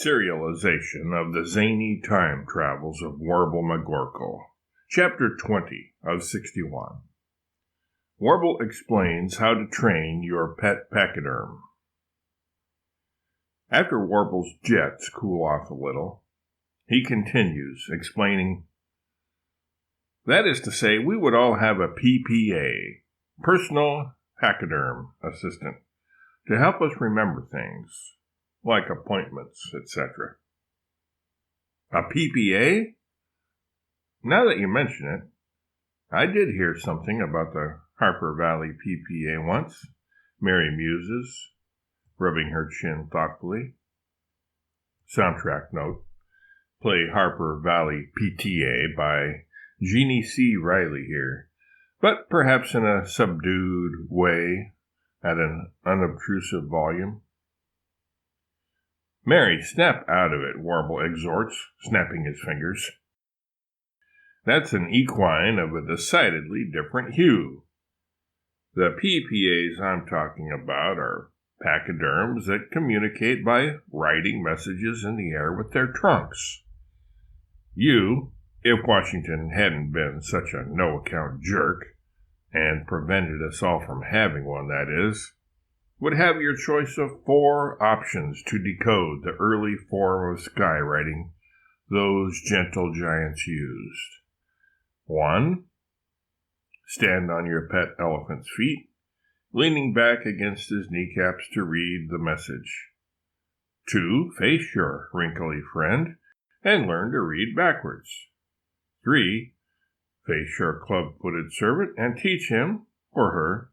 Serialization of the Zany Time Travels of Warble McGorkle, Chapter 20 of 61. Warble explains how to train your pet Pachyderm. After Warble's jets cool off a little, he continues, explaining, "That is to say, we would all have a PPA, personal Pachyderm assistant, to help us remember things, like appointments, etc. A PPA? Now that you mention it, I did hear something about the Harper Valley PPA once," Mary muses, rubbing her chin thoughtfully. Soundtrack note: play Harper Valley PTA by Jeannie C. Riley here, but perhaps in a subdued way at an unobtrusive volume. "Mary, snap out of it," Warble exhorts, snapping his fingers. "That's an equine of a decidedly different hue. The PPAs I'm talking about are pachyderms that communicate by writing messages in the air with their trunks. You, if Washington hadn't been such a no-account jerk, and prevented us all from having one, that is, would have your choice of 4 options to decode the early form of skywriting those gentle giants used. 1. Stand on your pet elephant's feet, leaning back against his kneecaps to read the message. 2. Face your wrinkly friend and learn to read backwards. 3. Face your club-footed servant and teach him, or her.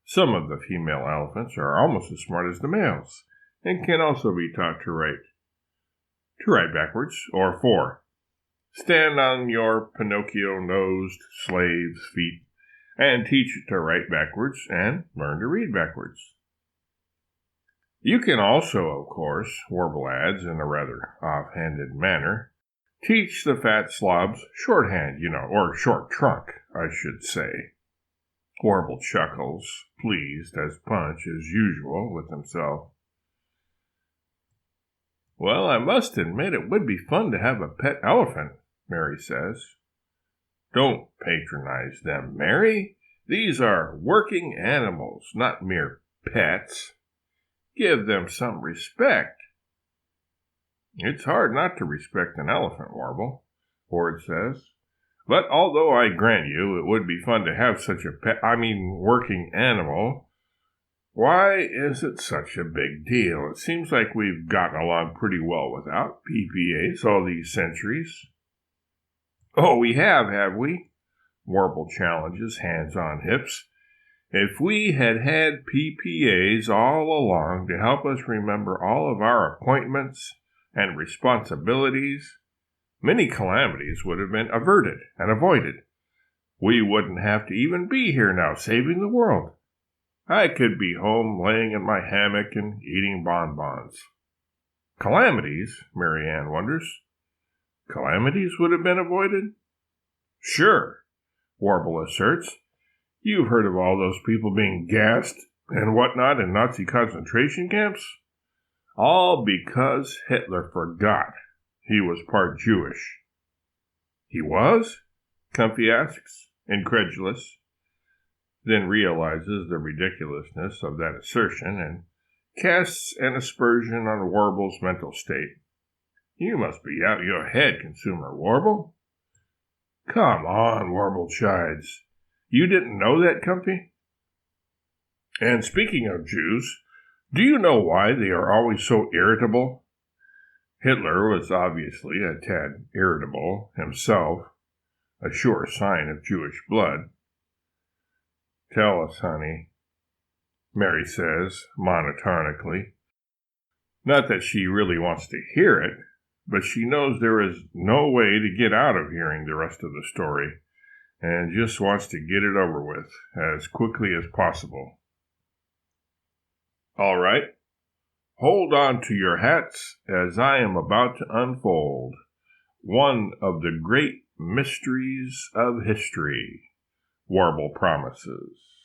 Some of the female elephants are almost as smart as the males, and can also be taught to write backwards. Or 4. Stand on your Pinocchio-nosed slave's feet and teach it to write backwards and learn to read backwards. You can also, of course," Warble adds in a rather offhanded manner, "teach the fat slobs shorthand, or short trunk, I should say." Warble chuckles, pleased as Punch as usual with himself. "Well, I must admit it would be fun to have a pet elephant," Mary says. "Don't patronize them, Mary. These are working animals, not mere pets. Give them some respect." "It's hard not to respect an elephant, Warble," Ward says. "But although I grant you it would be fun to have such a working animal, why is it such a big deal? It seems like we've gotten along pretty well without PPAs all these centuries." "Oh, we have we?" Warble challenges, hands on hips. "If we had had PPAs all along to help us remember all of our appointments and responsibilities, many calamities would have been averted and avoided. We wouldn't have to even be here now saving the world. I could be home laying in my hammock and eating bonbons." "Calamities?" Mary Ann wonders. "Calamities would have been avoided?" "Sure," Warble asserts. "You've heard of all those people being gassed and whatnot in Nazi concentration camps? All because Hitler forgot he was part Jewish." "He was?" Comfy asks, incredulous, then realizes the ridiculousness of that assertion and casts an aspersion on Warble's mental state. "You must be out your head, consumer Warble." "Come on," Warble chides. "You didn't know that, Comfy? And speaking of Jews, do you know why they are always so irritable?" Hitler was obviously a tad irritable himself, a sure sign of Jewish blood. "Tell us, honey," Mary says monotonically. Not that she really wants to hear it, but she knows there is no way to get out of hearing the rest of the story, and just wants to get it over with as quickly as possible. "All right. Hold on to your hats as I am about to unfold one of the great mysteries of history," Warble promises.